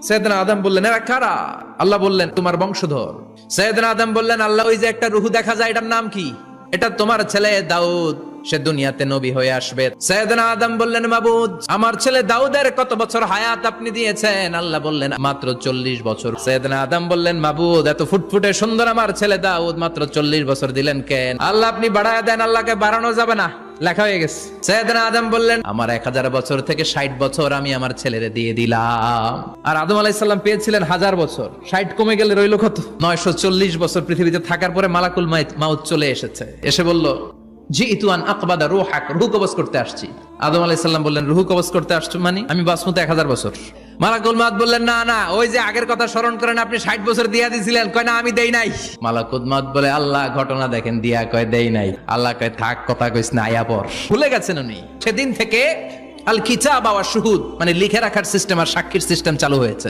সাইয়েদনা আদম বললেন, এরা কারা? আল্লাহ বললেন, তোমার বংশধর। সাইয়েদনা আদম বললেন, আল্লাহ ওই যে একটা রূহ দেখা যায়, এটার নাম কি? এটা তোমার ছেলে দাউদ, সে দুনিয়াতে নবী হয়ে আসবে। সাইয়েদনা আদম বললেন, মাবুদ, আমার ছেলে দাউদের কত বছর হায়াত আপনি দিয়েছেন? আল্লাহ বললেন, মাত্র 40 বছর। সাইয়েদনা আদম বললেন, মাবুদ, এত ফুটফুটে সুন্দর আমার ছেলে দাউদ, মাত্র 40 বছর দিলেন কেন? আল্লাহ, আপনি বাড়ায় দেন, আল্লাহকে বাড়ানো যাবে না, লেখা হয়ে গেছে। সাইয়েদনা আদম বললেন, আমার 1000 বছর থেকে 60 বছর আমি আমার ছেলেরে দিয়ে দিলাম। আর আদম আলাইহিস সালাম পেয়েছিলেন 1000 বছর, 60 কমে গেলে রইল কত? 940 বছর পৃথিবীতে থাকার পরে মালাকুল মাউত চলে এসেছে, এসে বলল, জিইতু আন আকবাদা রূহাক, রূহ কবজ করতে আসছি। আদম আলাইহিস সালাম বললেন, রূহ কবজ করতে আসছো মানে? আমি বাঁচবো 1000 বছর। মালাকুল মাউত বললেন, না না, ওই যে আগের কথা স্মরণ করেন, আপনি 60 বছর দিয়া দিয়েছিলেন। কয়, না, আমি দেই নাই। মালাকুল মাউত বলে, আল্লাহ, ঘটনা দেখেন, দিয়া কয় দেই নাই। আল্লাহ কয়, থাক, কথা কইস না, আয়া পর। ভুলে গেছেন উনি। সেদিন থেকে আল কিতাব ওয়া শুহুদ, মানে লিখে রাখার সিস্টেম আর সাক্ষীর সিস্টেম চালু হয়েছে।